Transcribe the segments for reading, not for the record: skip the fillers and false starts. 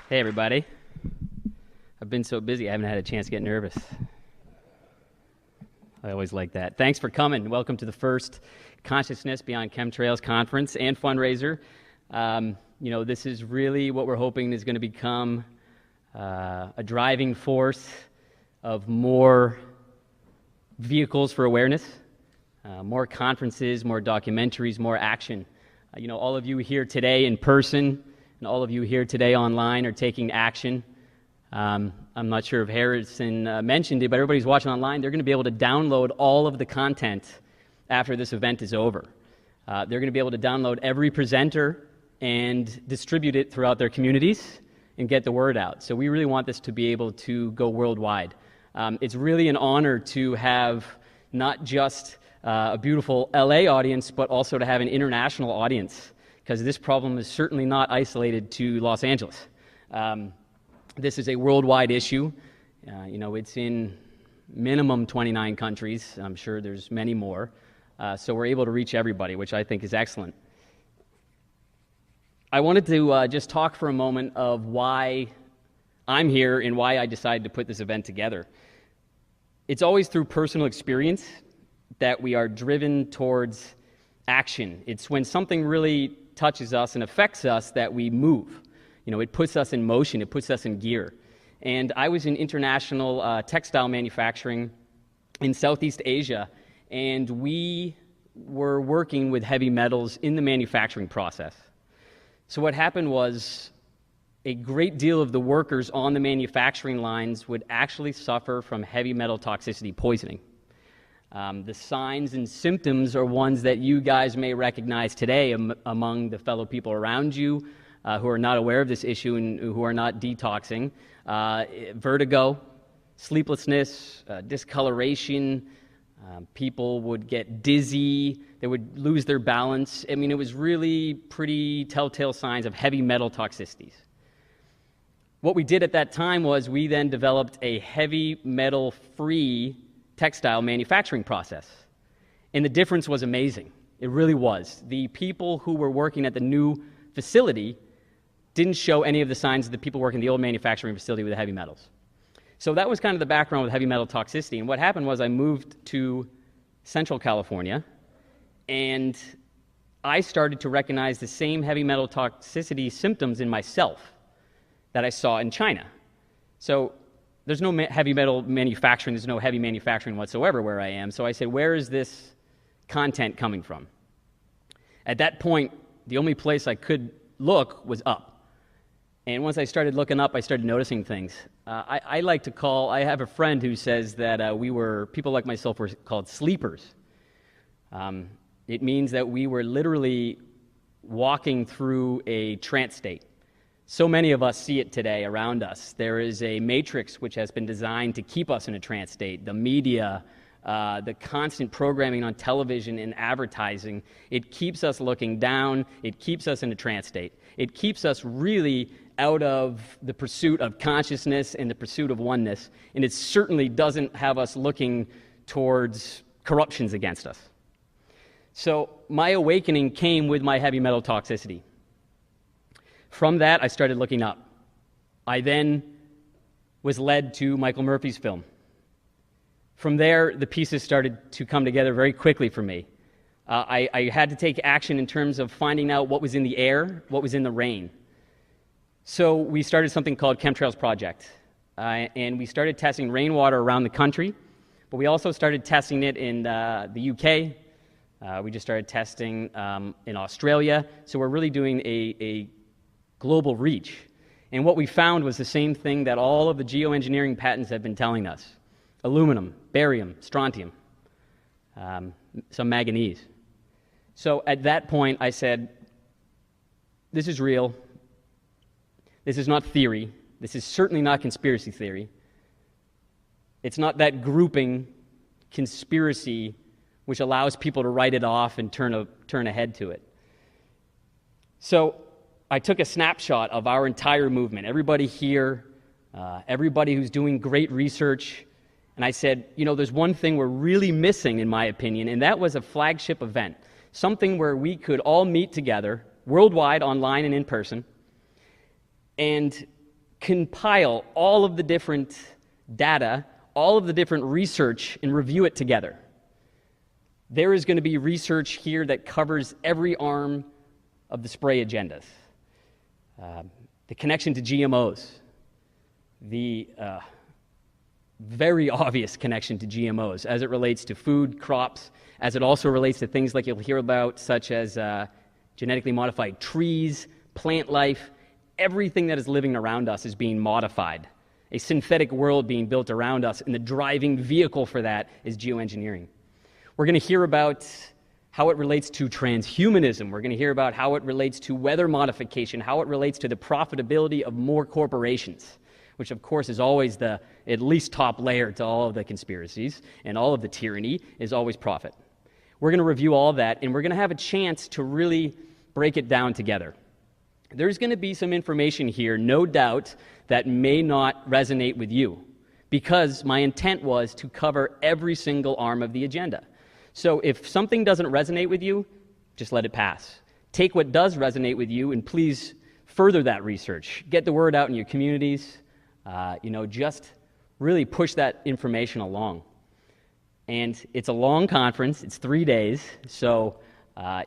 Hey everybody. I've been so busy I haven't had a chance to get nervous. I always like that. Thanks for coming. Welcome to the first Consciousness Beyond Chemtrails Conference and fundraiser. This is really what we're hoping is going to become a driving force of more vehicles for awareness, more conferences, more documentaries, more action. All of you here today in person and all of you here today online are taking action. I'm not sure if Harrison mentioned it, but everybody's watching online. They're going to be able to download all of the content after this event is over. They're going to be able to download every presenter and distribute it throughout their communities and get the word out. So we really want this to be able to go worldwide. It's really an honor to have not just a beautiful LA audience, but also to have an international audience, because this problem is certainly not isolated to Los Angeles. This is a worldwide issue. It's in minimum 29 countries. I'm sure there's many more. So we're able to reach everybody, which I think is excellent. I wanted to just talk for a moment of why I'm here and why I decided to put this event together. It's always through personal experience that we are driven towards action. It's when something really touches us and affects us that we move. It puts us in motion, it puts us in gear. And I was in international textile manufacturing in Southeast Asia, and we were working with heavy metals in the manufacturing process. So what happened was a great deal of the workers on the manufacturing lines would actually suffer from heavy metal toxicity poisoning. The signs and symptoms are ones that you guys may recognize today among the fellow people around you who are not aware of this issue and who are not detoxing. Vertigo, sleeplessness, discoloration, people would get dizzy, they would lose their balance. It was really pretty telltale signs of heavy metal toxicities. What we did at that time was we then developed a heavy metal-free textile manufacturing process. And the difference was amazing. It really was. The people who were working at the new facility didn't show any of the signs of the people working in the old manufacturing facility with the heavy metals. So that was kind of the background with heavy metal toxicity. And what happened was I moved to Central California, and I started to recognize the same heavy metal toxicity symptoms in myself that I saw in China. So there's no heavy metal manufacturing, there's no heavy manufacturing whatsoever where I am. So I said, where is this content coming from? At that point, the only place I could look was up. And once I started looking up, I started noticing things. I have a friend who says that people like myself were called sleepers. It means that we were literally walking through a trance state. So many of us see it today around us. There is a matrix which has been designed to keep us in a trance state. The media, the constant programming on television and advertising, it keeps us looking down, it keeps us in a trance state. It keeps us really out of the pursuit of consciousness and the pursuit of oneness, and it certainly doesn't have us looking towards corruptions against us. So my awakening came with my heavy metal toxicity. From that, I started looking up. I then was led to Michael Murphy's film. From there, the pieces started to come together very quickly for me. I had to take action in terms of finding out what was in the air, what was in the rain. So we started something called Chemtrails Project, and we started testing rainwater around the country, but we also started testing it in the UK. We just started testing in Australia, so we're really doing a global reach. And what we found was the same thing that all of the geoengineering patents have been telling us. Aluminum, barium, strontium, some manganese. So at that point I said, this is real. This is not theory. This is certainly not conspiracy theory. It's not that grouping conspiracy which allows people to write it off and turn ahead to it. So I took a snapshot of our entire movement, everybody here, everybody who's doing great research, and I said, there's one thing we're really missing, in my opinion, and that was a flagship event, something where we could all meet together, worldwide, online and in person, and compile all of the different data, all of the different research, and review it together. There is going to be research here that covers every arm of the spray agendas. The connection to GMOs, the very obvious connection to GMOs as it relates to food, crops, as it also relates to things like you'll hear about, such as genetically modified trees, plant life. Everything that is living around us is being modified. A synthetic world being built around us, and the driving vehicle for that is geoengineering. We're going to hear about how it relates to transhumanism. We're going to hear about how it relates to weather modification, how it relates to the profitability of more corporations, which of course is always the at least top layer to all of the conspiracies, and all of the tyranny is always profit. We're going to review all of that, and we're going to have a chance to really break it down together. There's going to be some information here, no doubt, that may not resonate with you, because my intent was to cover every single arm of the agenda. So if something doesn't resonate with you, just let it pass. Take what does resonate with you and please further that research. Get the word out in your communities. Just really push that information along. And it's a long conference. It's 3 days. So,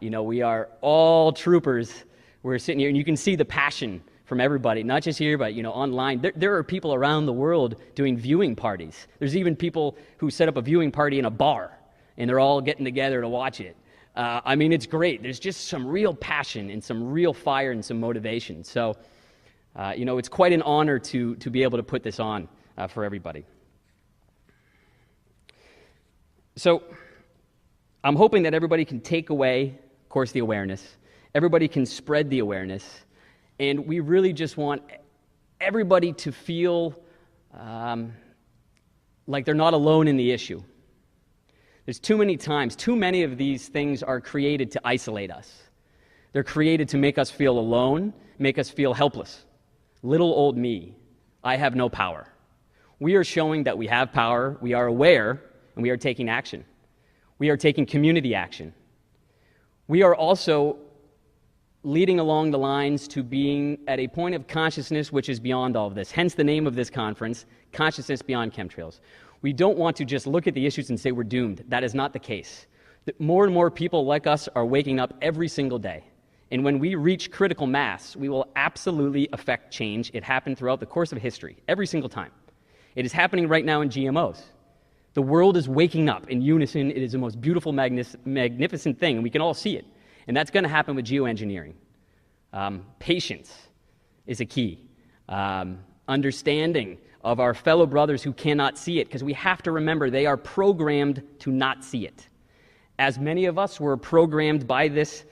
we are all troopers. We're sitting here, and you can see the passion from everybody, not just here, but, online. There are people around the world doing viewing parties. There's even people who set up a viewing party in a bar, and they're all getting together to watch it. It's great. There's just some real passion and some real fire and some motivation. So, it's quite an honor to be able to put this on for everybody. So, I'm hoping that everybody can take away, of course, the awareness. Everybody can spread the awareness. And we really just want everybody to feel like they're not alone in the issue. There's too many of these things are created to isolate us. They're created to make us feel alone, make us feel helpless. Little old me, I have no power. We are showing that we have power, we are aware, and we are taking action. We are taking community action. We are also leading along the lines to being at a point of consciousness which is beyond all of this. Hence the name of this conference, Consciousness Beyond Chemtrails. We don't want to just look at the issues and say we're doomed. That is not the case. More and more people like us are waking up every single day. And when we reach critical mass, we will absolutely affect change. It happened throughout the course of history, every single time. It is happening right now in GMOs. The world is waking up in unison. It is the most beautiful, magnificent thing, and we can all see it. And that's going to happen with geoengineering. Patience is a key. Understanding of our fellow brothers who cannot see it, because we have to remember they are programmed to not see it. As many of us were programmed by this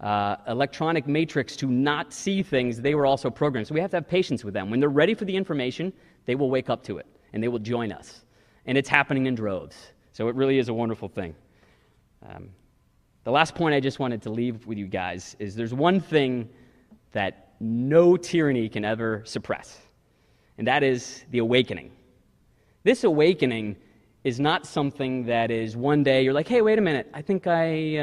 electronic matrix to not see things, they were also programmed. So we have to have patience with them. When they're ready for the information, they will wake up to it, and they will join us. And it's happening in droves. So it really is a wonderful thing. The last point I just wanted to leave with you guys is there's one thing that no tyranny can ever suppress, and that is the awakening. This awakening is not something that is one day you're like, hey, wait a minute, I think I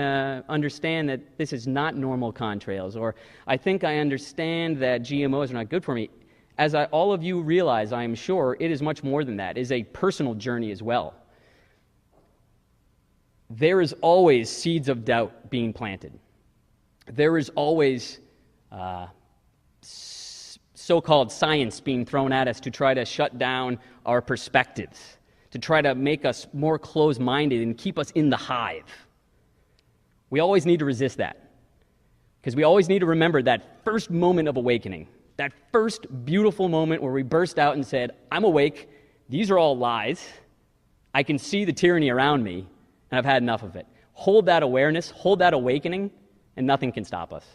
understand that this is not normal contrails, or I think I understand that GMOs are not good for me. As all of you realize, I am sure, it is much more than that. It is a personal journey as well. There is always seeds of doubt being planted. There is always so-called science being thrown at us to try to shut down our perspectives, to try to make us more closed-minded and keep us in the hive. We always need to resist that, because we always need to remember that first moment of awakening, that first beautiful moment where we burst out and said, I'm awake, these are all lies, I can see the tyranny around me, and I've had enough of it. Hold that awareness, hold that awakening, and nothing can stop us.